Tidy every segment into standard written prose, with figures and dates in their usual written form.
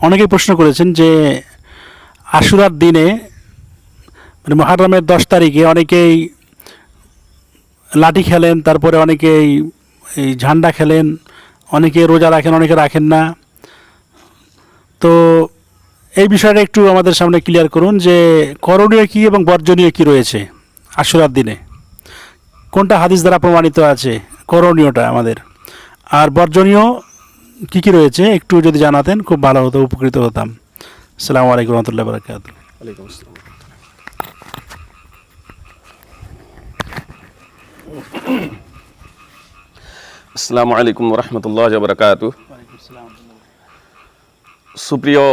অনেকেই প্রশ্ন করেছেন যে আশুরার দিনে মানে মুহররমের 10 তারিখে অনেকেই লাঠি খেলেন, তারপরে অনেকেই এই ঝান্ডা খেলেন, অনেকে রোজা রাখেন, অনেকে রাখেন না। তো এই বিষয়টা একটু আমাদের সামনে ক্লিয়ার করুন যে করণীয় কী এবং বর্জনীয় কী রয়েছে আশুরার দিনে, কোনটা হাদিস দ্বারা প্রমাণিত আছে করণীয়টা আমাদের, আর বর্জনীয় কী কী রয়েছে একটু যদি জানাতেন খুব ভালো হতো, উপকৃত হতাম। আসসালামু আলাইকুম রহমতুল্লাহ বারাকাতুহু। ওয়ালাইকুম আসসালাম। আসসালামু আলাইকুম রহমতুল্লাহ বারাকাতুহু। সুপ্রিয়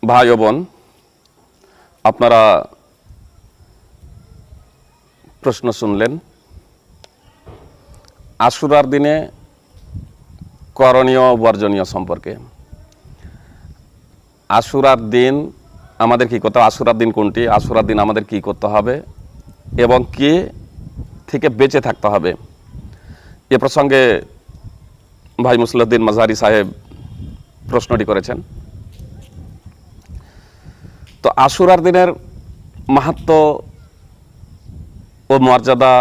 ভাই ও বোন, আপনারা প্রশ্ন শুনলেন আশুরার দিনে করণীয় বর্জনীয় সম্পর্কে। আশুরার দিন আমাদের কী করতে হবে, আশুরার দিন কোনটি, আশুরার দিন আমাদের কী করতে হবে এবং কে থেকে বেঁচে থাকতে হবে, এ প্রসঙ্গে ভাই মুসলিউদ্দিন মাঝহারি সাহেব প্রশ্নটি করেছেন। তো আশুরার দিনের মাহাত্ম্য ও মর্যাদা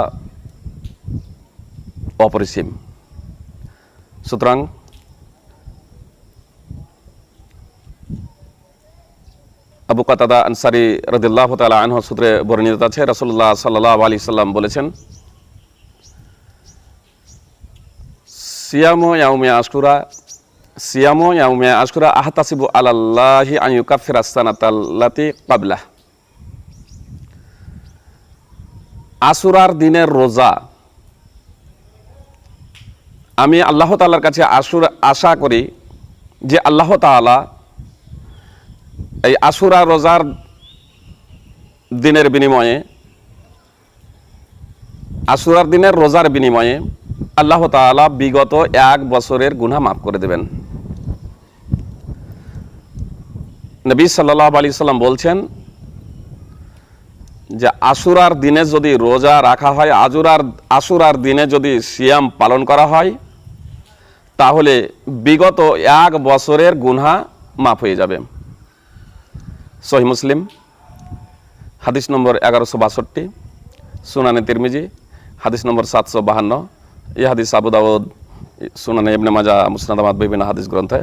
অপরিসীম। সুতরাং আবু কাতাদা আনসারী রাদিয়াল্লাহু তাআলা আনহু সূত্রে বর্ণিত আছে, রাসূলুল্লাহ সাল্লাল্লাহু আলাইহি সাল্লাম বলেছেন, সিয়ামু ইয়াউমে আশুরা আহতাসিবু আলাল্লাহি আন ইউকাফিরা সানাতাল্লাতি ক্বাবলাহ। আশুরার দিনের রোজা আমি আল্লাহ তাআলার কাছে আশা করি যে আল্লাহ তাআলা এই আশুরা রোজার দিনের বিনিময়ে, আশুরার দিনের রোজার বিনিময়ে আল্লাহ তাআলা বিগত 1 বছরের গুনাহ মাফ করে দেবেন। নবী সাল্লাল্লাহু আলাইহি সাল্লাম বলছেন যে আশুরার দিনে যদি রোজা রাখা হয়, আশুরার দিনে যদি সিয়াম পালন করা হয়, তাহলে বিগত 1 বছরের গুনাহ মাফ হয়ে যাবে। সহিহ মুসলিম হাদিস নম্বর 1162, সুনানে তিরমিজি হাদিস নম্বর 752, এই হাদিস আবু দাউদ, সুনানে ইবনে মাজাহ, মুসনাদ আহমদ বিভিন্ন হাদিস গ্রন্থে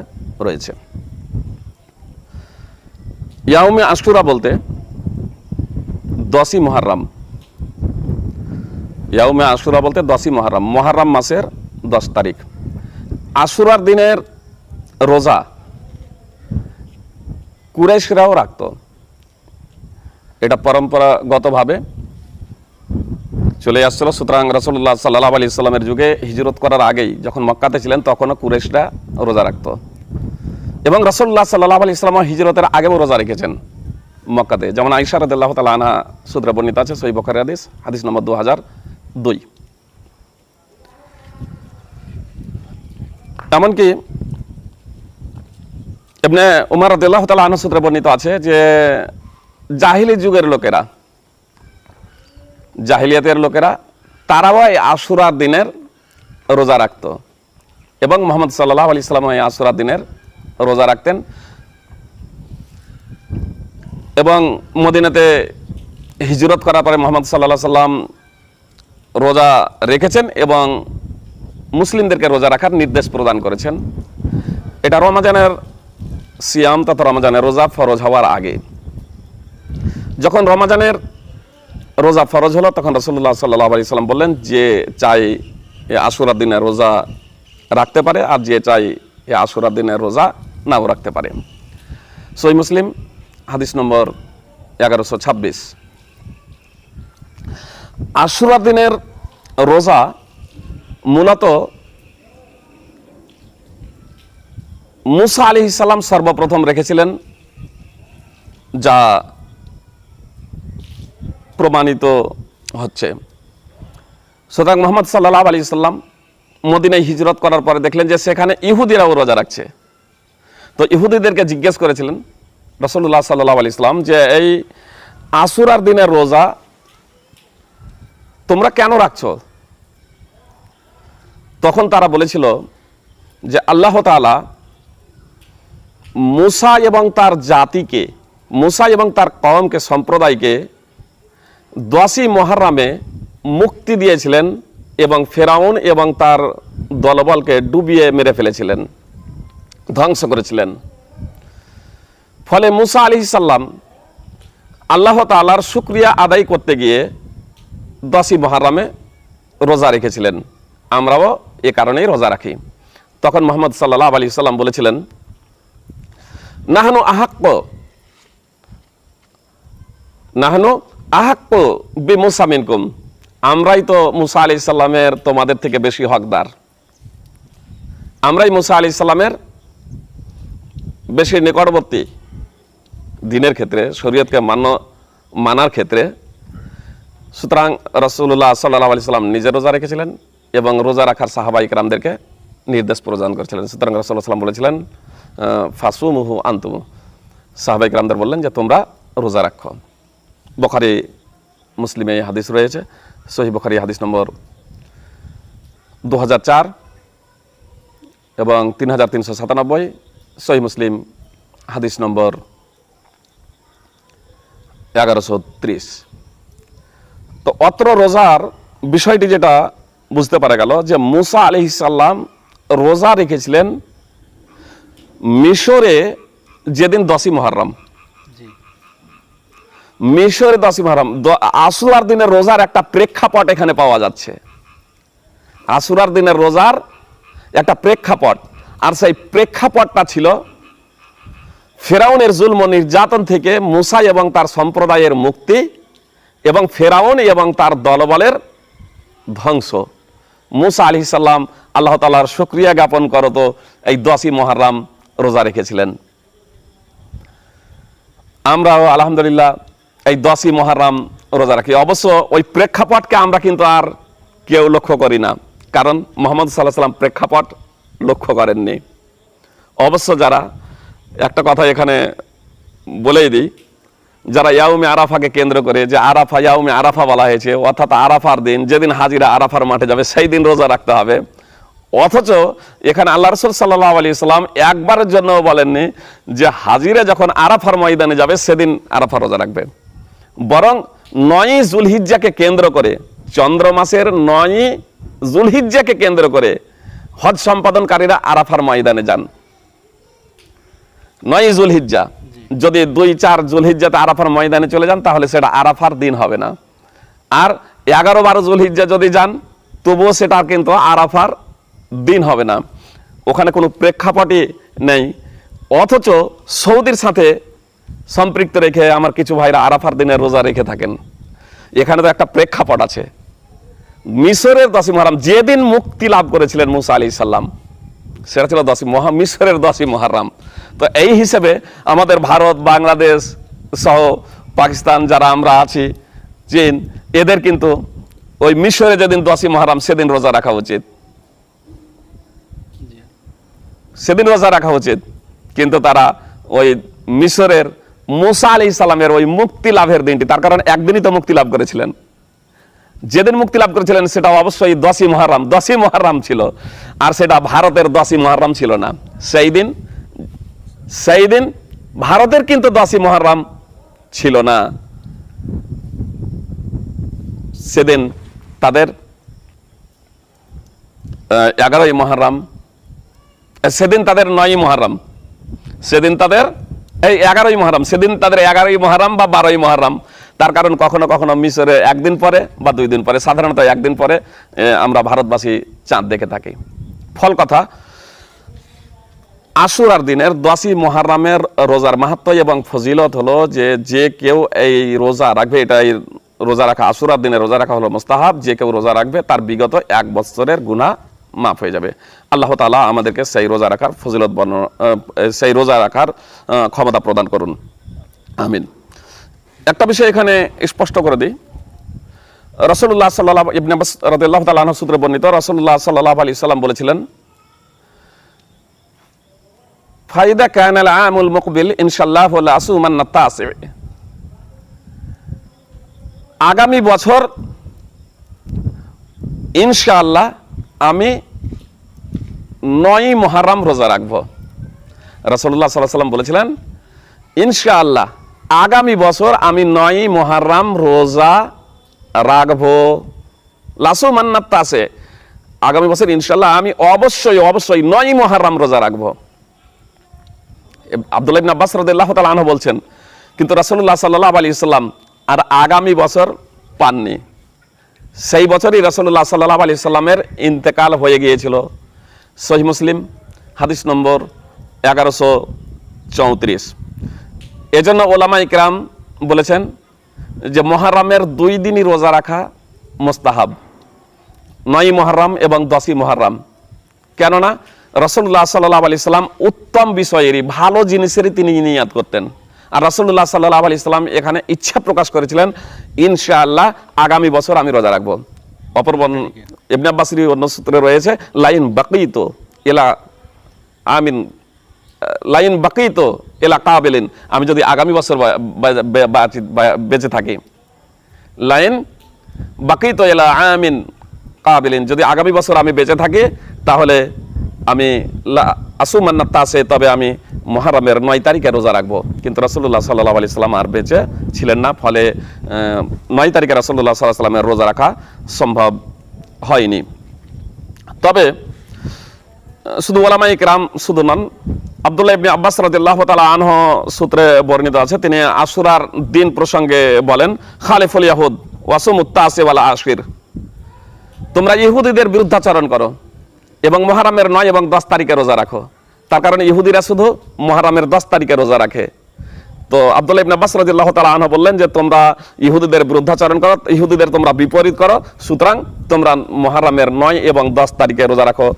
রয়েছে। ইয়াউমে আশুরা বলতে 10ই মুহররম, ইয়াউমে আশুরা বলতে 10ই মুহররম, মুহররম মাসের 10 তারিখ। আশুরার দিনের রোজা কুরাইশরাও রাখত। এটা পরম্পরাগতভাবে চলে আসছিল। সুতরাং রাসূলুল্লাহ সাল্লাল্লাহু আলাইহি সাল্লামের যুগে হিজরত করার আগেই যখন মক্কাতে ছিলেন তখনও কুরাইশরা রোজা রাখত, এবং রাসূলুল্লাহ সাল্লাল্লাহু আলাইহি সাল্লাম হিজরতের আগেও রোজা রেখেছেন মক্কাতে। যেমন আয়েশা রাদিয়াল্লাহু তাআলা আনহা সূত্রে বর্ণিত আছে, সহিহ বুখারী হাদিস, হাদিস নম্বর 2002। এমনকি ইবনে উমর রাদিয়াল্লাহু তাআলা আনহু সূত্রে বর্ণিত আছে যে জাহিলি যুগের লোকেরা, জাহিলিয়াতের লোকেরা তারাও এই আশুরার দিনের রোজা রাখত, এবং মুহাম্মদ সাল্লাল্লাহু আলাইহি সাল্লাম এই আশুরার দিনের রোজা রাখতেন। এবং মদিনাতে হিজরত করার পরে মুহাম্মদ সাল্লাল্লাহু আলাইহি সাল্লাম রোজা রেখেছেন এবং মুসলিমদেরকে রোজা রাখার নির্দেশ প্রদান করেছেন। এটা রমজানের সিয়াম তথা রমজানের রোজা ফরজ হওয়ার আগে। যখন রমজানের রোজা ফরজ হলো তখন রাসূলুল্লাহ সাল্লাল্লাহু আলাইহি সাল্লাম বললেন, যে চাই এ আশুরার দিনের রোজা রাখতে পারে, আর যে চাই এ আশুরার দিনের রোজা নাও রাখতে পারে। সহিহ মুসলিম হাদিস নম্বর 1126। আশুরার দিনের রোজা মূলত মুসা আলাইহিস সালাম সর্বপ্রথম রেখেছিলেন, যা প্রমাণিত হচ্ছে। সুতরাং মুহাম্মদ সাল্লাল্লাহু আলাইহি সাল্লাম মদিনায় হিজরত করার পরে দেখলেন যে সেখানে ইহুদিরাও রোজা রাখছে। তো ইহুদিদেরকে জিজ্ঞেস করেছিলেন রাসূলুল্লাহ সাল্লাল্লাহু আলাইহি সাল্লাম যে এই আশুরার দিনের রোজা তোমরা কেন রাখছো? তখন তারা বলেছিল যে আল্লাহ তাআলা মুসা এবং তার জাতিকে, মুসা এবং তার কওমকে, সম্প্রদায়কে 10ই মুহররমে মুক্তি দিয়েছিলেন এবং ফেরাউন এবং তার দলবলকে ডুবিয়ে মেরে ফেলেছিলেন, ধ্বংস করেছিলেন। ফলে মুসা আলাইহিস সালাম আল্লাহ তাআলার শুকরিয়া আদায় করতে গিয়ে 10ই মুহররমে রোজা রেখেছিলেন। আমরাও এ কারণেই রোজা রাখি। তখন মুহাম্মদ সাল্লাল্লাহু আলাইহি সাল্লাম বলেছিলেন, নাহনু আহাক্কু বিমুসা মিনকুম, আমরাই তো মুসা আলাইহিস সালামের তোমাদের থেকে বেশি হকদার, আমরাই মুসা আলাইহিস সালামের বেশি নিকটবর্তী দিনের ক্ষেত্রে, শরীয়তকে মানার ক্ষেত্রে। সুতরাং রাসূলুল্লাহ সাল্লাল্লাহু আলাইহি সাল্লাম নিজে রোজা রেখেছিলেন এবং রোজা রাখার সাহাবায়ে কেরামদেরকে নির্দেশ প্রদান করেছিলেন। সুতরাং রাসূলুল্লাহ সাল্লাম বলেছিলেন, ফাসুমুহু আনতুম, সাহাবায়ে কেরামদের বললেন যে তোমরা রোজা রাখো। বুখারী মুসলিমে এই হাদিস রয়েছে, সহিহ বুখারী হাদিস নম্বর 2004 এবং 3397, সহিহ মুসলিম হাদিস নম্বর 1130। তো অত্র রোজার বিষয়টি যেটা বুঝতে পারা গেল যে মুসা আলাইহিস সালাম রোজা রেখেছিলেন মিশরে যেদিন 10ই মুহররম, মিশরে 10ই মুহররম। আশুরার দিনের রোজার একটা প্রেক্ষাপট এখানে পাওয়া যাচ্ছে, আশুরার দিনের রোজার একটা প্রেক্ষাপট, আর সেই প্রেক্ষাপটটা ছিল ফেরাউনের জুলম ও নির্যাতন থেকে মুসা এবং তার সম্প্রদায়ের মুক্তি এবং ফেরাউন এবং তার দলবলের ধ্বংস। মুসা আলাইহিস সালাম আল্লাহ তাআলার শুকরিয়া জ্ঞাপন করত এই 10ই মুহররম রোজা রেখেছিলেন। আমরাও আলহামদুলিল্লাহ এই 10ই মুহররম রোজা রাখি। অবশ্য ওই প্রেক্ষাপটকে আমরা কিন্তু আর কেউ লক্ষ্য করি না, কারণ মুহাম্মদ সাল্লাল্লাহু আলাইহি সাল্লাম প্রেক্ষাপট লক্ষ্য করেননি। অবশ্য যারা, একটা কথা এখানে বলেই দিই, যারা ইয়াউমে আরাফাকে কেন্দ্র করে যে আরাফা, ইয়াউমে আরাফা বলা হয়েছে, অর্থাৎ আরাফার দিন, যেদিন হাজিরা আরাফার মাঠে যাবে সেই দিন রোজা রাখতে হবে, অথচ এখানে আল্লাহ রাসূল সাল্লাল্লাহু আলাইহি সাল্লাম একবারের জন্য বলেননি যে হাজিরা যখন আরাফার ময়দানে যাবে সেদিন আরাফা রোজা রাখবে। বরং 9ই যুলহিজ্জাকে কেন্দ্র করে, চন্দ্র মাসের 9ই যুলহিজ্জাকে কেন্দ্র করে হজ সম্পাদনকারীরা আরাফার ময়দানে যান। 9ই যুলহিজ্জা, যদি 2-4 যুলহিজ্জাতে আরাফার ময়দানে চলে যান তাহলে সেটা আরাফার দিন হবে না। আর 11-12 যুলহিজ্জা যদি যান তবুও সেটা কিন্তু আরাফার দিন হবে না। ওখানে কোনো প্রেক্ষাপটই নেই। অথচ সৌদির সাথে সম্পৃক্ত রেখে আমার কিছু ভাইরা আরাফার দিনের রোজা রেখে থাকেন। এখানে তো একটা প্রেক্ষাপট আছে। মিশরের 10ই মুহররম যেদিন মুক্তি লাভ করেছিলেন মুসা আলাইহিস সালাম, সেটা ছিল মিশরের 10ই মুহররম। তো এই হিসেবে আমাদের ভারত, বাংলাদেশ সহ পাকিস্তান যারা আমরা আছি, চীন, এদের কিন্তু ওই মিশরে যেদিন 10ই মুহররম সেদিন রোজা রাখা উচিত, সেদিন রোজা রাখা উচিত। কিন্তু তারা ওই মিশরের মুসা আলাইহিস সালামের ওই মুক্তি লাভের দিনটি, তার কারণ একদিনই তো মুক্তি লাভ করেছিলেন, যেদিন মুক্তি লাভ করেছিলেন সেটা অবশ্যই 10ই মুহররম, 10ই মুহররম ছিল, আর সেটা ভারতের 10ই মুহররম ছিল না। সেই দিন ভারতের কিন্তু 10ই মুহররম ছিল না, সেদিন তাদের 11ই মুহররম, সেদিন তাদের 9ই মুহররম, সেদিন তাদের এই 11ই মুহররম, সেদিন তাদের 11ই মুহররম বা 12ই মুহররম। তার কারণ কখনো কখনো মিশরে একদিন পরে বা 2 দিন পরে, সাধারণত একদিন পরে আমরা ভারতবাসী চাঁদ দেখে থাকি। ফল কথা, আশুরার দিনের 10ই মুহররমের রোজার মাহাত্ম্য এবং ফজিলত হলো যে যে কেউ এই রোজা রাখবে, এটা এই রোজা রাখা, আশুরার দিনে রোজা রাখা হলো মুস্তাহাব, যে কেউ রোজা রাখবে তার বিগত 1 বছরের গুনাহ মাফ হয়ে যাবে। আল্লাহ তাআলা আমাদেরকে সেই রোজা রাখার ফজিলত সেই রোজা রাখার ক্ষমতা প্রদান করুন, আমিন। একটা বিষয় এখানে স্পষ্ট করে দিই, রাসূলুল্লাহ সাল্লাল্লাহু ইবনে আব্বাস রাদিয়াল্লাহু তাআলা আনহু সূত্রে বর্ণিত, রাসূলুল্লাহ সাল্লাল্লাহু আলাইহি সাল্লাম বলেছিলেন, ফাইদা কানাল আমুল মুকবিল ইনশাআল্লাহু লা আসুমান্না তাসি, আগামী বছর ইনশাআল্লাহ আমি 9ই মুহররম রোজা রাখবো। রাসূলুল্লাহ সাল্লাল্লাহু আলাইহি ওয়াসাল্লাম বলেছিলেন, ইনশাআল্লাহ আগামী বছর আমি 9 মুহররম রোজা রাখবো। লাসুমান্নাত আছে, আগামী বছর ইনশাআল্লাহ আমি অবশ্যই 9 মুহররম রোজা রাখবো। আব্দুল্লাহ ইবনে আব্বাস রাদিয়াল্লাহু তাআলা আনহু বলছেন, কিন্তু রাসূলুল্লাহ সাল্লাল্লাহু আলাইহি ওয়াসাল্লাম আর আগামী বছর পাননি। সেই বছরই রাসূলুল্লাহ সাল্লাল্লাহু আলাইহি ওয়াসাল্লামের ইন্তেকাল হয়ে গিয়েছিল। সহিহ মুসলিম হাদিস নম্বর 1134। এজন্য ওলামায়ে কেরাম বলেছেন যে মুহররমের 2 দিনই রোজা রাখা মুস্তাহাব, 9 মুহররম এবং 10 মুহররম। কেননা রাসূলুল্লাহ সাল্লাল্লাহু আলাইহি সাল্লাম উত্তম বিষয়েরই, ভালো জিনিসেরই তিনি নিয়াত করতেন। আর রাসূলুল্লাহ সাল্লাল্লাহু আলাইহি সাল্লাম এখানে ইচ্ছা প্রকাশ করেছিলেন, ইনশাআল্লাহ আগামী বছর আমি রোজা রাখবো। অপর ইবনে আব্বাসের অন্য সূত্রে রয়েছে, লাইন বাকিতো ইলা আমিন, লাইন বাকিতো ইলা কাবিলিন, আমি যদি আগামী বছর বেঁচে থাকি, লাইন বাকিতো ইলা আমিন কাবিলিন, যদি আগামী বছর আমি বেঁচে থাকি তাহলে আমি আসুমান্নাত তাসে, তবে আমি মুহররমের 9 তারিখে রোজা রাখবো। কিন্তু রাসূলুল্লাহ সাল্লাল্লাহু আলাইহি সাল্লাম আর বেঁচে ছিলেন না, ফলে 9 তারিখে রাসূলুল্লাহ সাল্লাল্লাহু আলাইহি সাল্লামের রোজা রাখা সম্ভব হয়নি। তবে শুধু ওলামায়ে কেরাম শুধু নন, আব্দুল্লাহ ইবনে আব্বাস রাদিয়াল্লাহু তাআলা আনহু সূত্রে বর্ণিত আছে, তিনি আশুরার দিন প্রসঙ্গে বলেন, খালিফুল ইয়াহুদ ওয়াসুমুত তাসি ওয়াল আশির, তোমরা ইহুদিদের বিরুদ্ধাচরণ করো এবং মুহররমের 9 এবং 10 তারিখে রোজা রাখো। তার কারণে ইহুদিরা শুধু মুহররমের 10 তারিখে রোজা রাখে। তো আব্দুল্লাহ ইবনে আব্বাস রাদিয়াল্লাহু তাআলা আনহু বললেন যে তোমরা ইহুদিদের বিরুদ্ধাচরণ করো, ইহুদিদের তোমরা বিপরীত করো, সুতরাং তোমরা মুহররমের 9 এবং 10 তারিখে রোজা রাখো।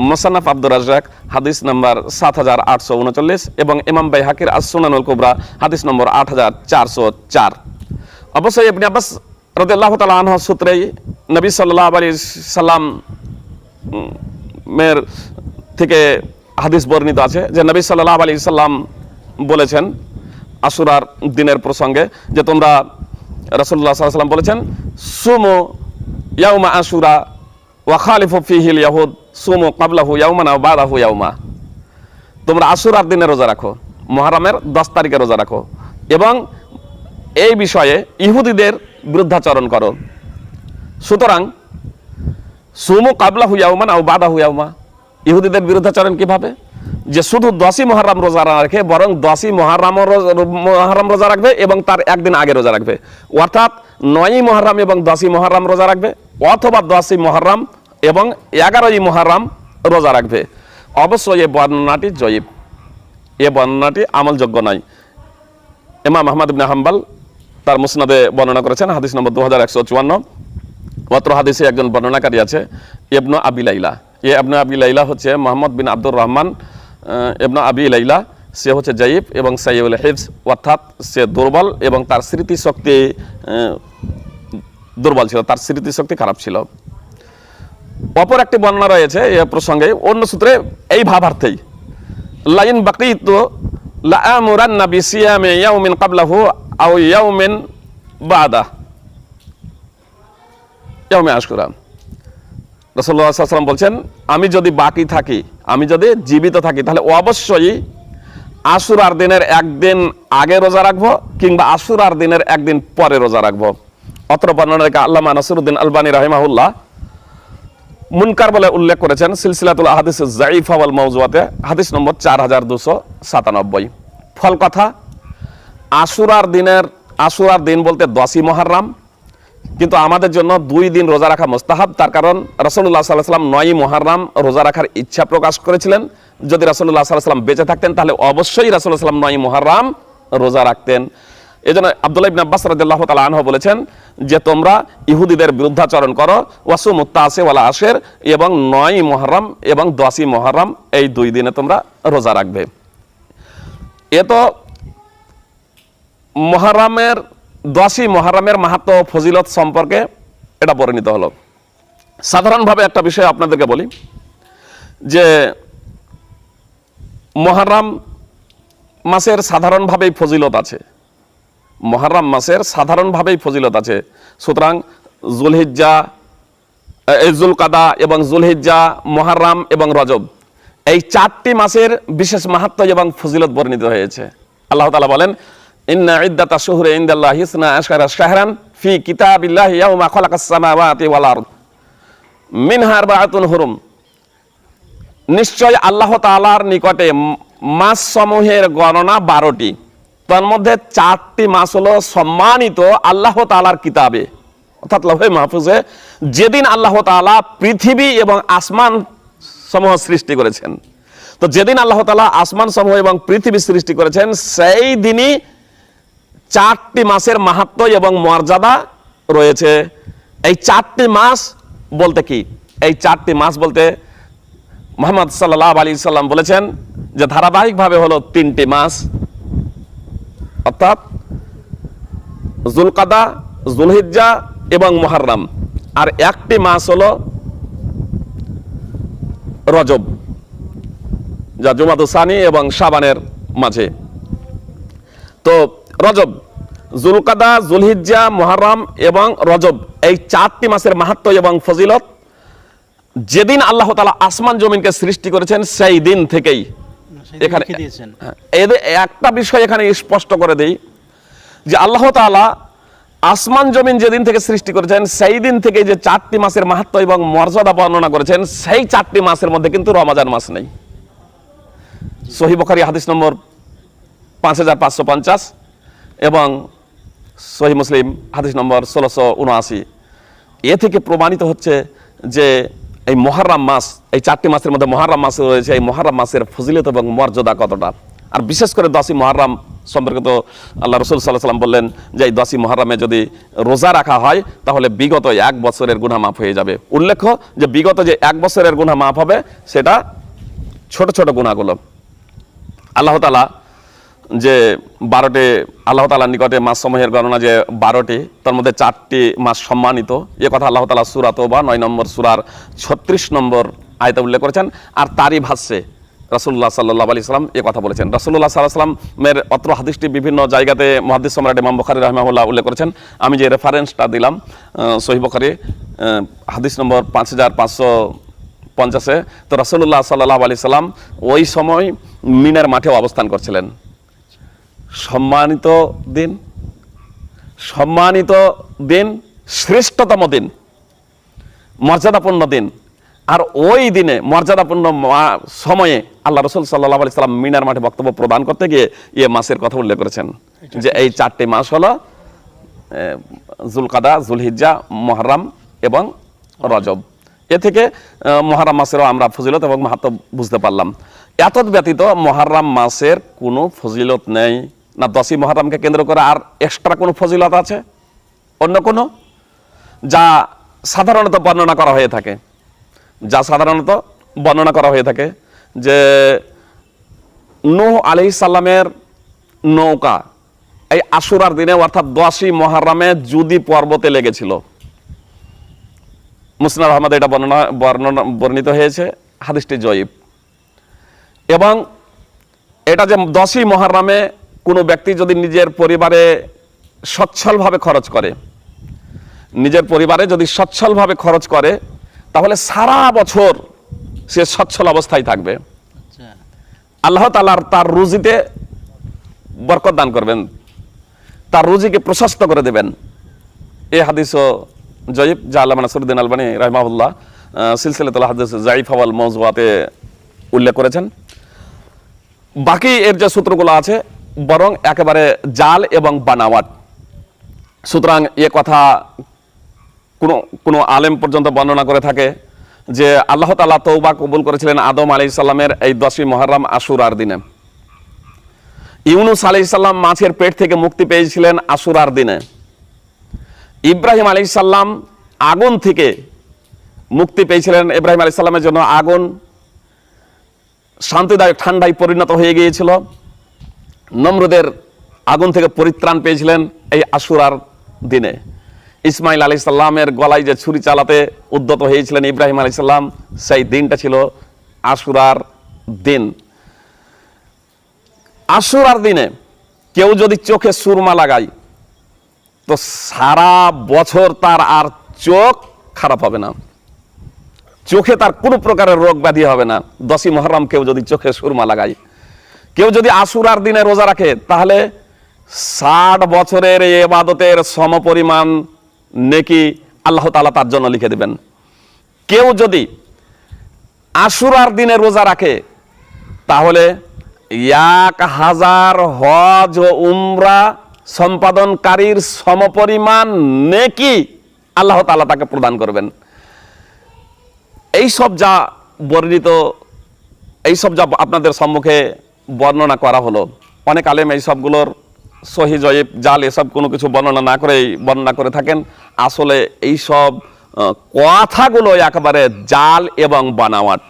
মুসান্নাফ আব্দুর রাজ্জাক হাদিস নম্বর 7839 এবং ইমাম বাইহাকির আস-সুনানুল কুবরা হাদিস নম্বর 8404। অবশ্যই ইবনে আব্বাস রাদিয়াল্লাহু তাআলা আনহু সূত্রেই নবী সাল্লাল্লাহু আলাইহি সাল্লাম মের থেকে হাদিস বর্ণিত আছে যে নবী সাল্লাল্লাহু আলাইহি সাল্লাম বলেছেন আশুরার দিনের প্রসঙ্গে, যে তোমরা, রাসূলুল্লাহ সাল্লাল্লাহু আলাইহি ওয়াসাল্লাম বলেছেন, সুমু ইয়াউমা আশুরা ওয়া খালিফু ফীহিল ইয়াহুদ সুমু ক্বাবলাহু ইয়াওমান ওয়া বাদাহু ইয়াওমা, তোমরা আশুরার দিনে রোজা রাখো, মুহররমের 10 তারিখে রোজা রাখো এবং এই বিষয়ে ইহুদিদের বিরুদ্ধাচরণ করো। সুতরাং সুমু ক্বাবলাহু ইয়াওমান ওয়া বাদাহু ইয়াওমা, ইহুদিদের বিরুদ্ধাচরণ কিভাবে, যে শুধু 10ই মুহররম রোজা না রেখে বরং 10ই মুহররম রোজা রাখবে এবং তার একদিন আগে রোজা রাখবে, অর্থাৎ 9ই মুহররম এবং 10ই মুহররম রোজা রাখবে, অথবা 10ই মুহররম এবং 11ই মুহররম রোজা রাখবে। অবশ্যই এই বর্ণনাটি জয়ীফ, এ বর্ণনাটি আমলযোগ্য নয়। ইমাম আহমদ ইবনে হাম্বল তার মুসনাদে বর্ণনা করেছেন হাদিস নম্বর 2154। অত্র হাদিসে একজন বর্ণনাকারী আছে ইবনে আবি লাইলা। ইবনে আবি লাইলা হচ্ছে মুহাম্মদ বিন আব্দুর রহমান ইবনে আবি লাইলা, সে হচ্ছে জয়ীফ এবং সাইয়ুল হিফজ, অর্থাৎ সে দুর্বল এবং তার স্মৃতিশক্তি দুর্বল ছিল, তার স্মৃতিশক্তি খারাপ ছিল। অপর একটি বর্ণনা রয়েছে এ প্রসঙ্গে অন্য সূত্রে এই ভাবার্থেই, লাইন বাকিতু লাআমুরান্না বিসিয়ামি ইয়াউমিন ক্বাবলাহু আও ইয়াউমিন বাদা ইয়াউমে আশুরা। রাসূলুল্লাহ সাল্লাল্লাহু আলাইহি ওয়াসাল্লাম বলছেন, আমি যদি বাকি থাকি, আমি যদি জীবিত থাকি, তাহলে অবশ্যই আশুরার দিনের একদিন আগে রোজা রাখবো কিংবা আশুরার দিনের একদিন পরে রোজা রাখবো। অত্র বর্ণনাকে আল্লামা নাসিরউদ্দিন আলবানী রাহিমাহুল্লাহ মুনকার বলে উল্লেখ করেছেন সিলসিলাতুল আহাদিস যায়িফা ওয়াল মাওযুআতে হাদিস নম্বর 4297। ফল কথা, আশুরার দিন বলতে 10ই মুহররম, কিন্তু আমাদের জন্য 2 দিন রোজা রাখা মুস্তাহাব। তার কারণ রাসূলুল্লাহ সাল্লাল্লাহু আলাইহি ওয়াসাল্লাম 9ই মুহররম রোজা রাখার ইচ্ছা প্রকাশ করেছিলেন। যদি রাসূলুল্লাহ সাল্লাল্লাহু আলাইহি ওয়াসাল্লাম বেঁচে থাকতেন তাহলে অবশ্যই রাসূলুল্লাহ সাল্লাল্লাহু আলাইহি ওয়াসাল্লাম 9ই মুহররম রোজা রাখতেন। এজন্য আব্দুল্লাহ ইবনে আব্বাস রাদিয়াল্লাহু তাআলা আনহু বলেছেন যে তোমরা ইহুদিদের বিরুদ্ধাচরণ করো, ওয়াসুমুত তাসি ওয়াল আশির, এবং 9ই মুহররম এবং 10ই মুহররম এই 2 দিনে তোমরা রোজা রাখবে। এ তো মুহররমের 10ই মুহররমের মাহাত্ম্য ফজিলত সম্পর্কে এটা বর্ণিত হলো। সাধারণভাবে একটা বিষয় আপনাদেরকে বলি যে মুহররম মাসের সাধারণভাবেই ফজিলত আছে, মুহররম মাসের সাধারণভাবেই ফজিলত আছে। সুতরাং জুলহিজ্জা, জুলকাদা এবং জুলহিজ্জা, মুহররম এবং রজব এই 4টি মাসের বিশেষ মাহাত্ম্য এবং ফজিলত বর্ণিত হয়েছে। আল্লাহ তাআলা বলেন, ইন্না ইদ্দাতাশ শুহুরি ইনদাল্লাহি 12 শাহরান ফি কিতাবিল্লাহি ইয়াওমা খালাকাস সামাওয়াতি ওয়াল আরদ মিনহা আরবাআতুন হুরুম। নিশ্চয় আল্লাহ তাআলার নিকটে মাস সমূহের গণনা 12টি, তার মধ্যে 4টি মাস হলো সম্মানিত আল্লাহ তাআলার কিতাবে, অর্থাৎ লৌহে মাহফুজে, যেদিন আল্লাহ তাআলা পৃথিবী এবং আসমান সমূহ সৃষ্টি করেছেন। তো যেদিন আল্লাহ তাআলা আসমান সমূহ এবং পৃথিবী সৃষ্টি করেছেন, সেই দিনই 4টি মাসের মাহাত্ম্য এবং মর্যাদা রয়েছে। এই 4টি মাস বলতে কি? এই 4টি মাস বলতে মুহাম্মদ সাল্লাল্লাহু আলাইহি সাল্লাম বলেছেন যে ধারাবাহিকভাবে হলো 3টি মাস, অর্থাৎ যুলকাদা, যুলহিজ্জা এবং মুহররম। আর একটি মাস হলো রজব, যা জুমাদুস সানি এবং শাবানের মাঝে। তো রজব, যুলকাদা, যুলহিজ্জা, মুহররম এবং রজব, এই 4টি মাসের মাহাত্ম্য এবং ফজিলত যেদিন আল্লাহ তাআলা আসমান জমিনকে সৃষ্টি করেছেন সেই দিন থেকেই এখানে একটা বিষয় এখানে স্পষ্ট করে দেই যে আল্লাহ তাআলা আসমান জমিন যেদিন থেকে সৃষ্টি করেছেন সেই দিন থেকে যে 4টি মাসের মাহাত্ম্য এবং মর্যাদা বর্ণনা করেছেন, সেই 4টি মাসের মধ্যে কিন্তু রমজান মাস নেই। সহিহ বুখারী হাদিস নম্বর 5550 এবং সহিহ মুসলিম হাদিস নম্বর 1679। এ থেকে প্রমাণিত হচ্ছে যে এই মুহররম মাস, এই 4টি মাসের মধ্যে মুহররম মাস রয়েছে। এই মুহররম মাসের ফজিলত এবং মর্যাদা কতটা, আর বিশেষ করে 10ই মুহররম সম্পর্কিত আল্লাহ রাসূল সাল্লাল্লাহু আলাইহি ওয়াসাল্লাম বললেন যে এই 10ই মুহররমে যদি রোজা রাখা হয় তাহলে বিগত 1 বছরের গুনাহ মাফ হয়ে যাবে। উল্লেখ্য যে বিগত যে 1 বছরের গুনাহ মাফ হবে সেটা ছোট ছোট গুনাহগুলো। আল্লাহ তাআলা যে 12টি, আল্লাহ তাআলার নিকটে মাস সমূহের গণনা যে 12টি, তার মধ্যে 4টি মাস সম্মানিত, এ কথা আল্লাহ তাআলা সূরা তওবা 9 নম্বর সূরার 36 নম্বর আয়াতে উল্লেখ করেছেন। আর তারই ভাষ্যে রাসূলুল্লাহ সাল্লাল্লাহু আলাইহি সাল্লাম এ কথা বলেছেন। রাসূলুল্লাহ সাল্লাল্লাহু আলাইহি সাল্লামের অত্র হাদিসটি বিভিন্ন জায়গাতে মুহাদ্দিস সম্রাট ইমাম বুখারী রাহিমাহুল্লাহ উল্লেখ করেছেন। আমি যে রেফারেন্সটা দিলাম সহিহ বুখারী হাদিস নম্বর 5550-এ, তো রাসূলুল্লাহ সাল্লাল্লাহু আলাইহি সাল্লাম ওই সময় মিনার মাঠে অবস্থান করছিলেন। সম্মানিত দিন, সম্মানিত দিন, শ্রেষ্ঠতম দিন, মর্যাদাপূর্ণ দিন। আর ওই দিনে মর্যাদাপূর্ণ সময়ে আল্লাহ রাসূল সাল্লাল্লাহু আলাইহি সাল্লাম মিনার মাঠে বক্তব্য প্রদান করতে গিয়ে এ মাসের কথা উল্লেখ করেছেন যে এই 4টি মাস হলো যুলকাদা, যুলহিজ্জা, মুহররম এবং রজব। এ থেকে মুহররম মাসেরও আমরা ফজিলত এবং মাহাত্ম্য বুঝতে পারলাম। এতদ ব্যতীত মুহররম মাসের কোনো ফজিলত নেই না। 10ই মুহররমকে কেন্দ্র করে আর এক্সট্রা কোনো ফজিলত আছে অন্য কোনো, যা সাধারণত বর্ণনা করা হয়ে থাকে, যে নূহ আলাইহিস সালামের নৌকা এই আশুরার দিনে অর্থাৎ 10ই মুহররমে জুদি পর্বতে লেগেছিল। মুসনাদ আহমদ এটা বর্ণিত হয়েছে, হাদিসটি জয়ীফ। এবং এটা যে 10ই মুহররমে কোনো ব্যক্তি যদি নিজের পরিবারে সচ্ছলভাবে খরচ করে, নিজের পরিবারে যদি সচ্ছলভাবে খরচ করে, তাহলে সারা বছর সে সচ্ছল অবস্থায় থাকবে। আল্লাহ তাআলা তার রুজিতে বরকত দান করবেন, তার রুজিকে প্রশস্ত করে দেবেন। এই হাদিসও জয়ীফ, যা আল্লামা নাসিরুদ্দিন আলবানী রাহিমাহুল্লাহ সিলসিলাতুল হাদিস যায়িফা ওয়াল মাওযুআতে উল্লেখ করেছেন। বাকি এর যে সূত্রগুলো আছে বরং একেবারে জাল এবং বানাওয়াট। সুতরাং এ কথা কোনো আলেম পর্যন্ত বর্ণনা করে থাকে যে আল্লাহ তাআলা তওবা কবুল করেছিলেন আদম আলাইহিস সালামের এই 10ই মুহররম আশুরার দিনে। ইউনূস আলাইহিস সালাম মাছের পেট থেকে মুক্তি পেয়েছিলেন আশুরার দিনে। ইব্রাহিম আলাইহিস সালাম আগুন থেকে মুক্তি পেয়েছিলেন। ইব্রাহিম আলাইহিস সালামের জন্য আগুন শান্তিদায়ক ঠান্ডায় পরিণত হয়ে গিয়েছিল। নমরুদের আগুন থেকে পরিত্রাণ পেয়েছিলেন এই আশুরার দিনে। ইসমাইল আলাইহিস সালামের গলায় যে ছুরি চালাতে উদ্যত হয়েছিলেন ইব্রাহিম আলাইহিস সালাম, সেই দিনটা ছিল আশুরার দিন। আশুরার দিনে কেউ যদি চোখে সুরমা লাগায় তো সারা বছর তার আর চোখ খারাপ হবে না। চোখে তার কোনো প্রকারের রোগ ব্যাধি হবে না। 10ই মুহররম কেউ যদি চোখে সুরমা লাগায়, কেউ যদি আশুরার দিনে রোজা রাখে, তাহলে 60 বছরের এই ইবাদতের সমপরিমাণ নেকি আল্লাহ তাআলা তার জন্য লিখে দিবেন। কেউ যদি আশুরার দিনে রোজা রাখে, তাহলে 1000 হজ ও উমরা সম্পাদনকারীর সমপরিমাণ নেকি আল্লাহ তাআলা তাকে প্রদান করবেন। এইসব যা বর্ণিত, এইসব যা আপনাদের সম্মুখে বর্ণনা করা হলো, অনেক আলেম এই সবগুলোর সহি জয়ীফ জাল এসব কোনো কিছু বর্ণনা না করেই বর্ণনা করে থাকেন। আসলে এইসব কথাগুলো একেবারে জাল এবং বানাওয়াট।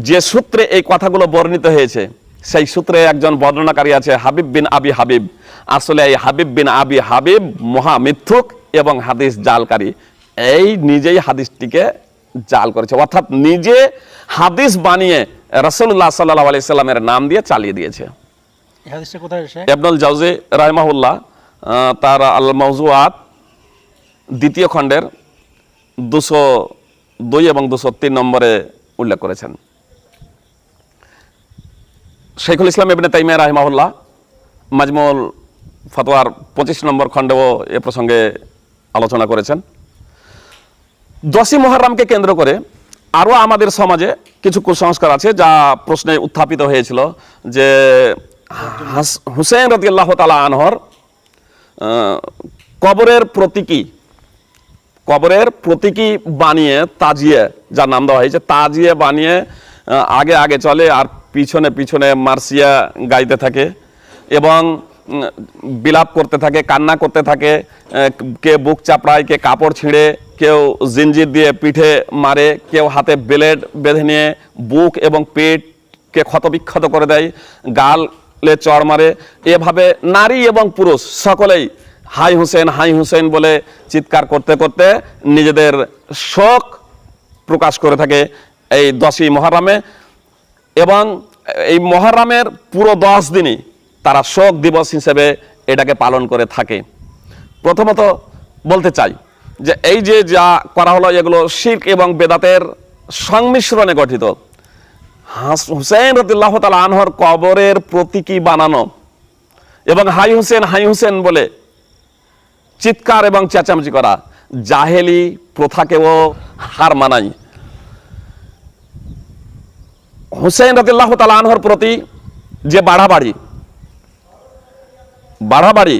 যে সূত্রে এই কথাগুলো বর্ণিত হয়েছে, সেই সূত্রে একজন বর্ণনাকারী আছে হাবিব বিন আবি হাবিব। আসলে এই হাবিব বিন আবি হাবিব মহা মিথ্যুক এবং হাদিস জালকারী। এই নিজেই হাদিসটিকে জাল করেছে, অর্থাৎ নিজে হাদিস বানিয়ে রাসূলুল্লাহ সাল্লাল্লাহু আলাইহি সাল্লামের নাম দিয়ে চালিয়ে দিয়েছে। এই হাদিসটা কোথায় এসে? ইবনুল জাওজি রাহিমাহুল্লাহ তার আল মাওজুআত 2য় খণ্ডের 202 এবং 203 নম্বরে উল্লেখ করেছেন। শাইখুল ইসলাম ইবনে তাইমিয়া রাহিমাহুল্লাহ মাজমুল ফতোয়ার 25 নম্বর খণ্ডেও এ প্রসঙ্গে আলোচনা করেছেন। 10ই মুহররমকে কেন্দ্র করে আরও আমাদের সমাজে কিছু কুসংস্কার আছে, যা প্রশ্নে উত্থাপিত হয়েছিল যে হুসেন রাদিয়াল্লাহু তাআলা আনহর কবরের প্রতীকী বানিয়ে তাজিয়ে, যার নাম দেওয়া হয়েছে, তাজিয়ে বানিয়ে আগে আগে চলে আর পিছনে পিছনে মার্সিয়া গাইতে থাকে এবং বিলাপ করতে থাকে, কান্না করতে থাকে। কে বুক চাপড়ায়, কে কাপড় ছিঁড়ে, কেউ জিঞ্জির দিয়ে পিঠে মারে, কেউ হাতে ব্লেড বেঁধে নিয়ে বুক এবং পেটকে ক্ষতবিক্ষত করে দেয়, গালে চড় মারে। এভাবে নারী এবং পুরুষ সকলেই হাই হুসেন বলে চিৎকার করতে করতে নিজেদের শোক প্রকাশ করে থাকে এই 10ই মুহররমে। এবং এই মুহররমের পুরো 10 দিনই তারা শোক দিবস হিসেবে এটাকে পালন করে থাকে। প্রথমত বলতে চাই যে এই যে যা করা হলো, এগুলো শিরক এবং বেদাতের সংমিশ্রণে গঠিত। হুসেন রাদিয়াল্লাহু তাআলা আনহর কবরের প্রতীকী বানানো এবং হাই হুসেন বলে চিৎকার এবং চেঁচামেচি করা জাহেলি প্রথাকেও হার মানায়। হুসেন রাদিয়াল্লাহু তাআলা আনহর প্রতি যে বাড়াবাড়ি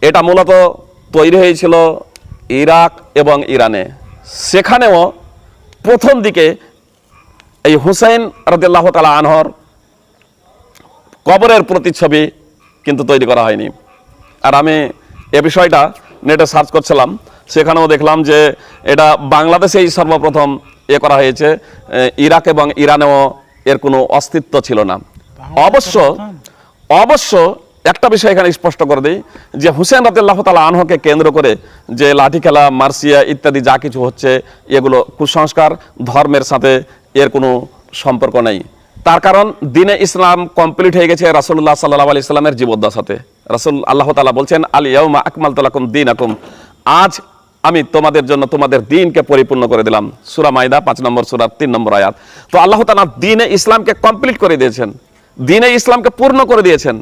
এটা মূলত তৈরি হয়েছিল ইরাক এবং ইরানে। সেখানেও প্রথম দিকে এই হুসেন রাদিয়াল্লাহু তাআলা আনহর কবরের প্রতিচ্ছবি কিন্তু তৈরি করা হয়নি। আর আমি এ বিষয়টা নেটে সার্চ করছিলাম, সেখানেও দেখলাম যে এটা বাংলাদেশেই সর্বপ্রথম করা হয়েছে। ইরাক এবং ইরানেও এর কোনো অস্তিত্ব ছিল না। অবশ্য একটা বিষয় এখানে স্পষ্ট করে দিই যে হুসেন রাদিয়াল্লাহু তাআলা আনহুকে কেন্দ্র করে যে লাঠি খেলা, মার্সিয়া ইত্যাদি যা কিছু হচ্ছে, এগুলো কুসংস্কার, ধর্মের সাথে এর কোনো সম্পর্ক নেই। তার কারণ দিনে ইসলাম কমপ্লিট হয়ে গেছে রাসূলুল্লাহ সাল্লাল্লাহু আলাইহি সাল্লামের জীবদ্দশাতে। আল্লাহ তাআলা বলছেন আল ইয়াউমা আকমালতু লাকুম দীনাকুম, আজ আমি তোমাদের জন্য তোমাদের দ্বীনকে পরিপূর্ণ করে দিলাম। সূরা মাইদা 5 নম্বর সূরা 3 নম্বর আয়াত। তো আল্লাহ তাআলা দ্বীনে ইসলামকে কমপ্লিট করে দিয়েছেন, দ্বীনে ইসলামকে পূর্ণ করে দিয়েছেন।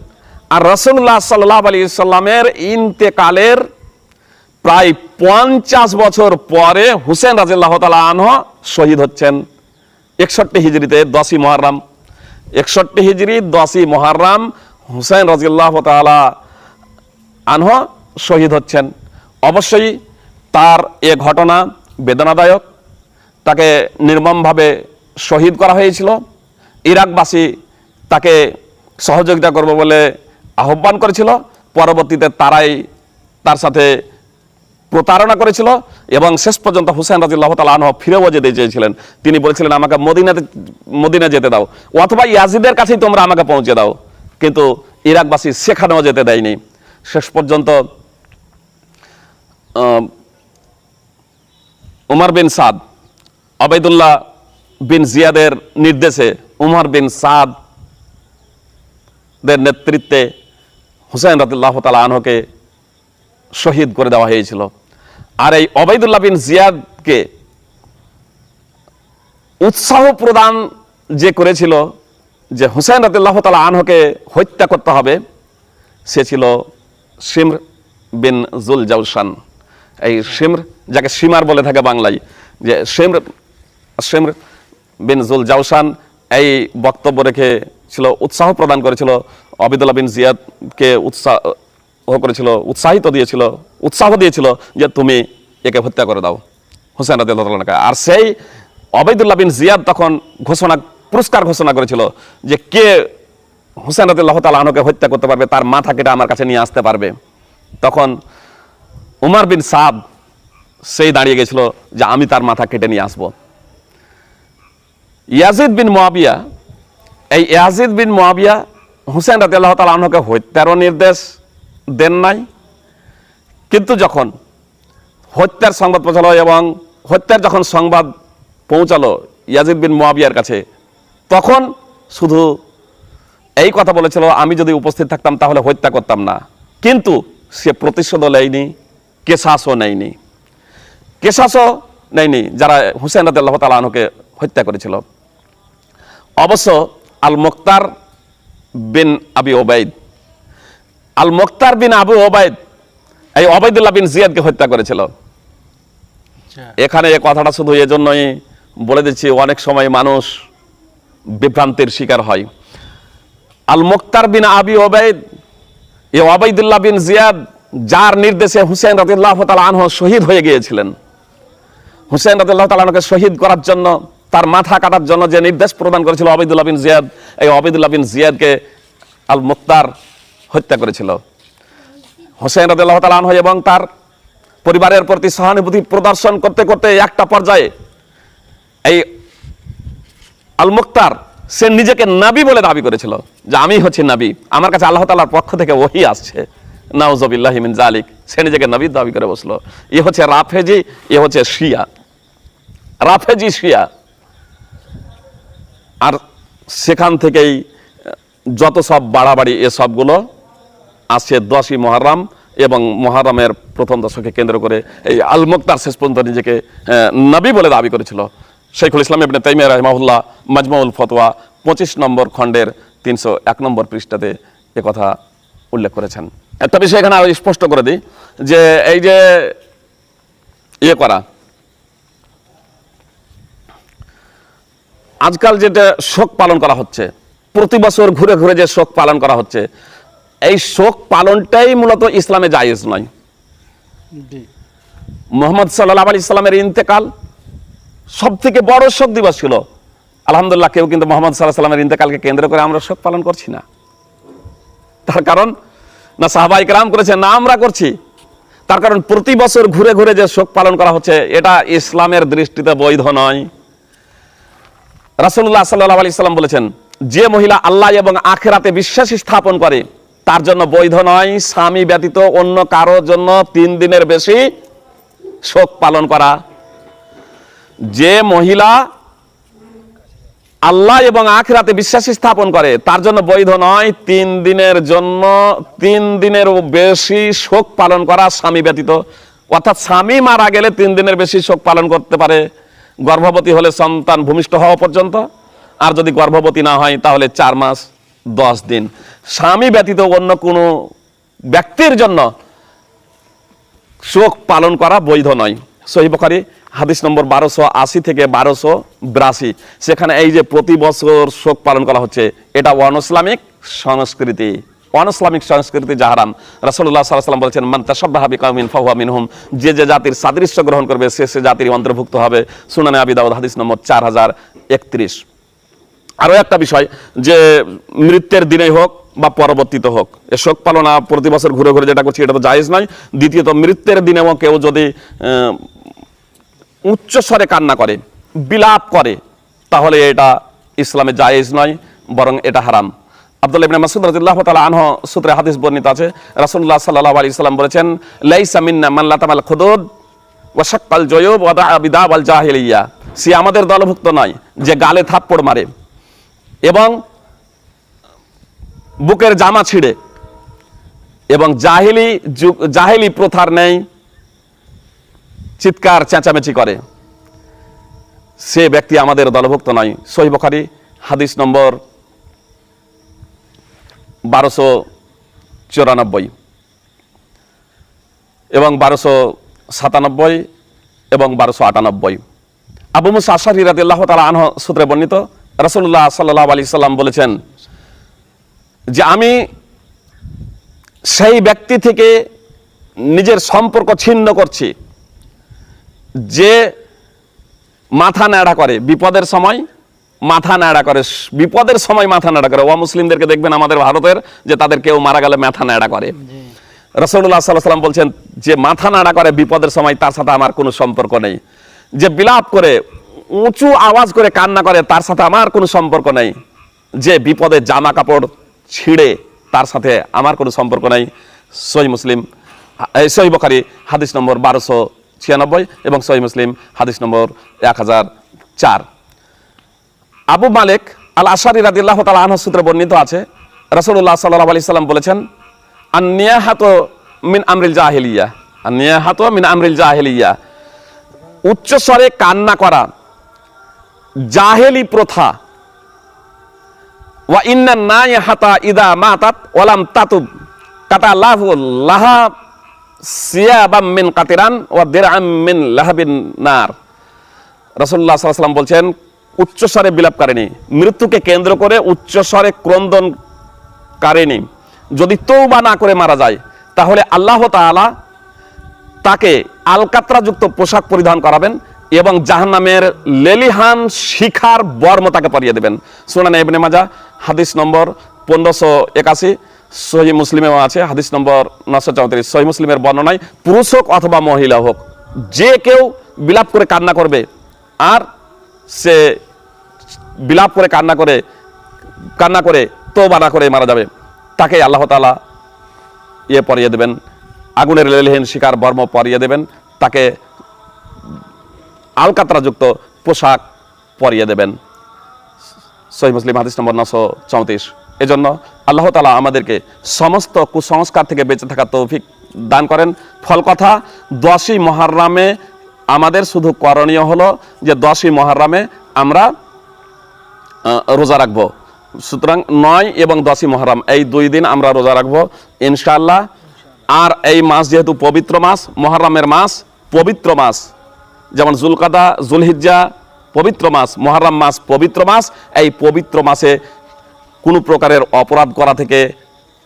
আর রাসূলুল্লাহ সাল্লাল্লাহু আলাইহি সাল্লামের ইন্তেকালের প্রায় 50 বছর পরে হুসেন রাদিয়াল্লাহু তাআলা আনহু শহীদ হচ্ছেন 61 হিজরিতে 10ই মুহররম। 61 হিজরি 10ই মুহররম হুসেন রাদিয়াল্লাহু তাআলা আনহু শহীদ হচ্ছেন। অবশ্যই তার এ ঘটনা বেদনাদায়ক। তাকে নির্মমভাবে শহীদ করা হয়েছিল। ইরাকবাসী তাকে সহযোগিতা করবে বলে আহ্বান করেছিল, পরবর্তীতে তারাই তার সাথে প্রতারণা করেছিল এবং শেষ পর্যন্ত হুসেন রাদিয়াল্লাহু তাআলা আনহু ফিরেও যেতে চেয়েছিলেন। তিনি বলেছিলেন আমাকে মদিনা যেতে দাও, অথবা ইয়াজিদের কাছেই তোমরা আমাকে পৌঁছে দাও, কিন্তু ইরাকবাসী সেখানেও যেতে দেয়নি। শেষ পর্যন্ত উমর বিন সাদ, ওবাইদুল্লাহ বিন জিয়াদের নির্দেশে উমর বিন সাদ দের নেতৃত্বে হুসেন রাদিয়াল্লাহু তাআলা আনহুকে শহীদ করে দেওয়া হয়েছিল। আর এই ওবাইদুল্লাহ বিন জিয়াদকে উৎসাহ প্রদান যে করেছিল যে হুসাইন রাদিয়াল্লাহু তাআলা আনহুকে হত্যা করতে হবে, সে ছিল শিমর বিন জুল জাউশান। এই শিমর, যাকে শিমার বলে থাকে বাংলায়, যে শিমর বিন জুল জাউশান এই বক্তব্য রেখে ছিল, উৎসাহ প্রদান করেছিল, আবিদুল্লাহ বিন জিয়াদকে উৎসাহ দিয়েছিল যে তুমি একে হত্যা করে দাও, হুসাইন রাদিয়াল্লাহু তাআলা আনহুকে। আর সেই আবিদুল্লাহ বিন জিয়াদ তখন পুরস্কার ঘোষণা করেছিল যে কে হুসাইন রাদিয়াল্লাহু তাআলা আনহুকে হত্যা করতে পারবে, তার মাথা কেটে আমার কাছে নিয়ে আসতে পারবে। তখন উমর বিন সাদ সেই দাঁড়িয়ে গেছিল যে আমি তার মাথা কেটে নিয়ে আসব। ইয়াজিদ বিন মুআবিয়া হুসাইন রাদিয়াল্লাহু তাআলা আনহুকে হত্যারও নির্দেশ দেন নাই, কিন্তু যখন হত্যার সংবাদ পৌঁছালো এবং হত্যার যখন সংবাদ পৌঁছালো ইয়াজিদ বিন মুআবিয়ার কাছে, তখন শুধু এই কথা বলেছিল আমি যদি উপস্থিত থাকতাম তাহলে হত্যা করতাম না, কিন্তু সে প্রতিশোধও নেয়নি, কেসাসও নেয়নি যারা হুসাইন রাদিয়াল্লাহু তাআলা আনহুকে হত্যা করেছিল। অবশ্য আল মুখতার বিন আবু ওবায়দ এই ওবায়দুল্লাহ বিন জিয়াদকে হত্যা করেছিল। এখানে এই কথাটা শুধু এজন্যই বলে দিচ্ছি, অনেক সময় মানুষ বিভ্রান্তির শিকার হয়। আল মুখতার বিন আবি ওবায়দ, এই ওবায়দুল্লাহ বিন জিয়াদ যার নির্দেশে হুসাইন রাদিয়াল্লাহু তাআলা আনহু শহীদ হয়ে গিয়েছিলেন, হুসাইন রাদিয়াল্লাহু তাআলা আনহুকে শহীদ করার জন্য, তার মাথা কাটার জন্য যে নির্দেশ প্রদান করেছিল ওবায়দুল্লাহ বিন জিয়াদ, এই ওবায়দুল্লাহ বিন জিয়াদকে আল মুখতার হত্যা করেছিল। হুসাইন রাদিয়াল্লাহু তাআলা আনহু এবং তার পরিবারের প্রতি সহানুভূতি প্রদর্শন করতে করতে একটা পর্যায়ে এই আল মুখতার সে নিজেকে নবী বলে দাবি করেছিল যে আমি হচ্ছি নবী, আমার কাছে আল্লাহ তাআলার পক্ষ থেকে ওহী আসছে। নাউযুবিল্লাহি মিন যালিক, সে নিজেকে নবী দাবি করে বসলো। এ হচ্ছে রাফেজি, এ হচ্ছে শিয়া। আর সেখান থেকেই যত সব বাড়াবাড়ি এ সবগুলো আসছে 10ই মুহররম এবং মুহররমের প্রথম দশকে কেন্দ্র করে এই আল মুখতার শেষ পর্যন্ত নিজেকে নবী বলে দাবি করেছিল। শাইখুল ইসলাম ইবনে তাইমিয়া রাহিমাহুল্লাহ মাজমুউল ফতোয়া 25 নম্বর খণ্ডের 301 নম্বর পৃষ্ঠাতে এ কথা উল্লেখ করেছেন। একটা বিষয় এখানে আরো স্পষ্ট করে দিই যে এই যে করা আজকাল যেটা শোক পালন করা হচ্ছে, প্রতি বছর ঘুরে ঘুরে যে শোক পালন করা হচ্ছে, এই শোক পালনটাই মূলত ইসলামে জায়েজ নয়। মুহাম্মদ সাল্লাল্লাহু আলাইহি সাল্লামের ইন্তেকাল সব থেকে বড় শোক দিবস ছিল। আলহামদুলিল্লাহ, কেউ কিন্তু মুহাম্মদ সাল্লাল্লাহু আলাইহি সাল্লামের ইন্তেকালকে কেন্দ্র করে আমরা শোক পালন করছি না। তার কারণ না সাহাবায়ে কেরাম করেছেন, না আমরা করছি। তার কারণ প্রতি বছর ঘুরে ঘুরে যে শোক পালন করা হচ্ছে, এটা ইসলামের দৃষ্টিতে বৈধ নয়। রাসূলুল্লাহ সাল্লাল্লাহু আলাইহি সাল্লাম বলেছেন, যে মহিলা আল্লাহ এবং আখিরাতে বিশ্বাস স্থাপন করে তার জন্য বৈধ নয় স্বামী ব্যতীত অন্য কারোর জন্য 3 দিনের বেশি শোক পালন করা। যে মহিলা আল্লাহ এবং আখিরাতে বিশ্বাস স্থাপন করে তার জন্য বৈধ নয় 3 দিনের জন্য 3 দিনের বেশি শোক পালন করা স্বামী ব্যতীত। অর্থাৎ স্বামী মারা গেলে 3 দিনের বেশি শোক পালন করতে পারে, গর্ভবতী হলে সন্তান ভূমিষ্ঠ হওয়া পর্যন্ত, আর যদি গর্ভবতী না হয় তাহলে 4 মাস 10 দিন। স্বামী ব্যতীত অন্য কোনো ব্যক্তির জন্য শোক পালন করা বৈধ নয়। সহিহ বুখারী হাদিস নম্বর 1280 থেকে 1282, সেখানে এই যে প্রতি বছর শোক পালন করা হচ্ছে, এটা অনইসলামিক সংস্কৃতি, যা হারাম। রাসূলুল্লাহ সাল্লাল্লাহু আলাইহি ওয়াসাল্লাম বলেছেন, মান তাশাব্বাহা বিকাউমিন ফাহুয়া মিনহুম, যে জাতির সাদৃশ্য গ্রহণ করবে সে জাতির অন্তর্ভুক্ত হবে। সুনানে আবি দাউদ হাদিস নম্বর 4031। আরো একটা বিষয়, যে মৃত্যুর দিনেই হোক বা পরবর্তীতে হোক এ শোক পালনা প্রতি বছর ঘুরে ঘুরে যেটা করছি, এটা তো জায়েজ নয়। দ্বিতীয়ত, মৃত্যুর দিনেও কেউ যদি উচ্চ স্বরে কান্না করে, বিলাপ করে, তাহলে এটা ইসলামে জায়েজ নয়, বরং এটা হারাম। আব্দুল্লাহ ইবনে মাসউদ রাদিয়াল্লাহু তাআলা আনহু সূত্রে হাদিস বর্ণিত আছে, রাসূলুল্লাহ সাল্লাল্লাহু আলাইহি সাল্লাম বলেছেন, লাইসা মিন্না মান লাতামাল খুদুদ ওয়া শাক্কাল জুয়ুব ওয়া দা'a বিদাওয়াল জাহিলিয়া, সে আমাদের দলভুক্ত নয় যে গালে থাপ্পড় মারে এবং বুকের জামা ছিঁড়ে এবং জাহেলি প্রথার নেই চিৎকার চেঁচামেচি করে। সে ব্যক্তি আমাদের দলভুক্ত নয়। সহিহ বুখারী হাদিস নম্বর 1294 এবং 1297 এবং 1298। আবু মুসা আশআরী রাদিয়াল্লাহু তাআলা আনহু সূত্রে বর্ণিত, রাসূলুল্লাহ সাল্লাল্লাহু আলাইহি সাল্লাম বলেছেন যে আমি সেই ব্যক্তি থেকে নিজের সম্পর্ক ছিন্ন করছি যে মাথা ন্যাড়া করে বিপদের সময়, মাথা ন্যাড়া করে, বিপদের সময় মাথা ন্যাড়া করে। মুসলিমদেরকে দেখবেন আমাদের ভারতের যে তাদের কেউ মারা গেলে মাথা ন্যাড়া করে। রাসূলুল্লাহ সাল্লাল্লাহু আলাইহি সাল্লাম বলছেন যে মাথা নাড়া করে বিপদের সময় তার সাথে আমার কোনো সম্পর্ক নেই। যে বিলাপ করে উঁচু আওয়াজ করে কান্না করে তার সাথে আমার কোনো সম্পর্ক নেই। যে বিপদে জামা কাপড় ছিঁড়ে তার সাথে আমার কোনো সম্পর্ক নেই। সহিহ বুখারী হাদিস নম্বর 1296 এবং সহিহ মুসলিম হাদিস নম্বর 1004। আবু মালিক আল আশআরী রাদিয়াল্লাহু তাআলা আনহু সূত্রে বর্ণিত আছে, রাসূলুল্লাহ সাল্লাল্লাহু আলাইহি সাল্লাম বলেছেন আন-নিয়াহাতু মিন আমরিল জাহিলিয়া, আন-নিয়াহাতু মিন আমরিল জাহিলিয়া, উচ্চ স্বরে কান্না করা জাহেলি প্রথা। ওয়া ইন্নান নাইহাতা ইদা মাতাত ওয়া লাম তাতুব কাতালাহু লাহা সিয়াবাম মিন কাতিরান ওয়া দিরআম মিন লাহাবিন নার। রাসূলুল্লাহ সাল্লাল্লাহু আলাইহি সাল্লাম বলছেন উচ্চস্বরে বিলাপকারিণী, মৃত্যুকে কেন্দ্র করে উচ্চস্বরে ক্রন্দনকারিণী যদি তওবা না করে মারা যায় তাহলে আল্লাহ তাআলা তাকে আলকাতরাযুক্ত পোশাক পরিধান করাবেন এবং জাহান্নামের লেলিহান শিখার বর্ম তাকে পরিয়ে দেবেন। সুনানে ইবনে মাজাহ হাদিস নম্বর 1581, সহিহ মুসলিমেও আছে হাদিস নম্বর 934। সহিহ মুসলিমের বর্ণনায় পুরুষ হোক অথবা মহিলা হোক যে কেউ বিলাপ করে কান্না করবে আর সে বিলাপ করে কান্না করে তওবা না করে মারা যাবে, তাকে আল্লাহ তাআলা পরিয়ে দেবেন, আগুনের লেলিহান শিখার বর্ম পরিয়ে দেবেন, তাকে আলকাতরাযুক্ত পোশাক পরিয়ে দেবেন। সহিহ মুসলিম হাদিস নম্বর 934। এজন্য আল্লাহ তাআলা আমাদেরকে সমস্ত কুসংস্কার থেকে বেঁচে থাকার তৌফিক দান করেন। ফল কথা 10ই মুহররমে আমাদের শুধু করণীয় হলো যে 10ই মুহররমে আমরা রোজা রাখবো। সুতরাং 9 এবং 10ই মুহররম এই 2 দিন আমরা রোজা রাখবো ইনশাআল্লাহ। আর এই মাস যেহেতু পবিত্র মাস, মুহররমের মাস পবিত্র মাস, যেমন জুলকাদা জুলহিজ্জা পবিত্র মাস, মুহররম মাস পবিত্র মাস, এই পবিত্র মাসে কোনো প্রকারের অপরাধ করা থেকে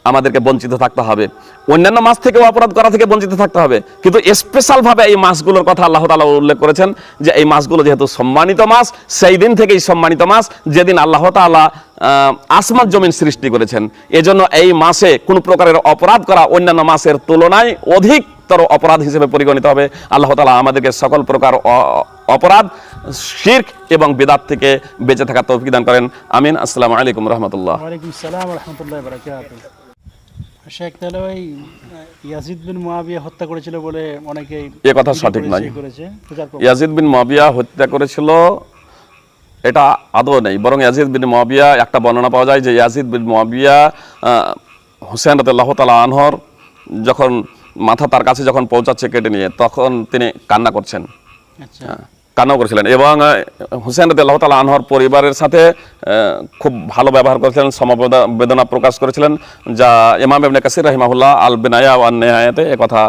আমাদেরকে বঞ্চিত থাকতে হবে। অন্যান্য মাস থেকেও অপরাধ করা থেকে বঞ্চিত থাকতে হবে, কিন্তু স্পেশালভাবে এই মাসগুলোর কথা আল্লাহ তাআলা উল্লেখ করেছেন যে এই মাসগুলো যেহেতু সম্মানিত মাস, সেই দিন থেকেই সম্মানিত মাস যেদিন আল্লাহ তাআলা আসমান জমিন সৃষ্টি করেছেন। এজন্য এই মাসে কোনো প্রকারের অপরাধ করা অন্যান্য মাসের তুলনায় অধিকতর অপরাধ হিসেবে পরিগণিত হবে। আল্লাহ তাআলা আমাদেরকে সকল প্রকার অপরাধ, শিরক এবং বিদআত থেকে বেঁচে থাকার তৌফিক দান করেন। আমিন। আসসালামু আলাইকুম রাহমাতুল্লাহ। ওয়া আলাইকুম আসসালাম ওয়া রাহমাতুল্লাহি ওয়া বারাকাতুহু। শেখ, তাহলে ওই ইয়াজিদ বিন মুয়াবিয়া হত্যা করেছিল বলে অনেকেই এ কথা সঠিক নয়। করেছে। ইয়াজিদ বিন মুয়াবিয়া হত্যা করেছিল এটা আদৌ নেই, বরং ইয়াজিদ বিন মুয়াবিয়া একটা বর্ণনা পাওয়া যায় যে ইয়াজিদ বিন মুয়াবিয়া হুসাইন রাদিয়াল্লাহু তাআলা আনহুর যখন মাথা তার কাছে যখন পৌঁছাচ্ছে কেটে নিয়ে, তখন তিনি কান্না করছেন। আচ্ছা, কান্নাও করেছিলেন এবং হুসাইন রাদিয়াল্লাহু তাআলা আনহুর পরিবারের সাথে খুব ভালো ব্যবহার করেছিলেন, সমবেদনা প্রকাশ করেছিলেন, যা ইমাম ইবনে কাসির রাহিমাহুল্লাহ আল বিনায়া ওয়ান নিহায়াতে কথা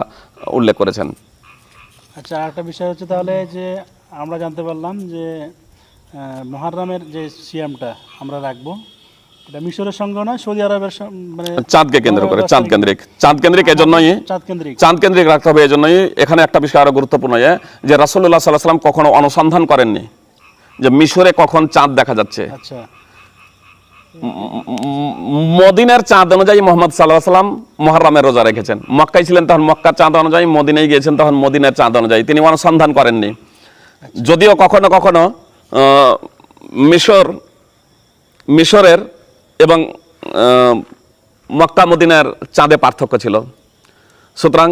উল্লেখ করেছেন। আচ্ছা, আরেকটা বিষয় হচ্ছে তাহলে যে আমরা জানতে পারলাম যে মুহররমের যে সিয়ামটা আমরা রাখবো এটা মিশরের সঙ্গে নয়, সৌদি আরবের মানে চাঁদকে কেন্দ্র করে, চাঁদ কেন্দ্রিক এজন্যই চাঁদ কেন্দ্রিক রাখতে হবে। এজন্যই এখানে একটা বিষয় আরো গুরুত্বপূর্ণ যে রাসূলুল্লাহ সাল্লাল্লাহু আলাইহি ওয়াসাল্লাম কখনো অনুসন্ধান করেননি যে মিশরে কখন চাঁদ দেখা যাচ্ছে। আচ্ছা, মদিনার চাঁদ অনুযায়ী মুহাম্মদ সাল্লাল্লাহু আলাইহি ওয়াসাল্লাম মুহররমের রোজা রেখেছেন। মক্কায় ছিলেন তখন মক্কার চাঁদ অনুযায়ী, মদিনায় গিয়েছেন তখন মদিনার চাঁদ অনুযায়ী, তিনি অনুসন্ধান করেননি। যদিও কখনো কখনো মিশরের এবং মক্কা মদিনার চাঁদে পার্থক্য ছিল। সুতরাং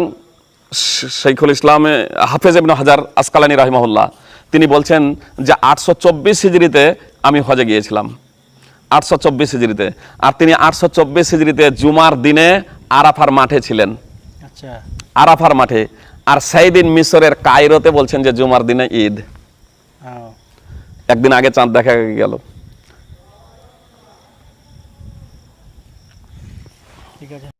শাইখুল ইসলাম হাফেজ ইবনে হাজার আসকালানী রাহিমাহুল্লাহ তিনি বলছেন যে 824 হিজরিতে আমি হজে গিয়েছিলাম, 824 হিজরিতে, আর তিনি 824 হিজরিতে জুমার দিনে আরাফার মাঠে ছিলেন। আচ্ছা, আরাফার মাঠে, আর সেই দিন মিশরের কায়রোতে বলছেন যে জুমার দিনে ঈদ। একদিন আগে চাঁদ দেখা গেল। ঠিক আছে।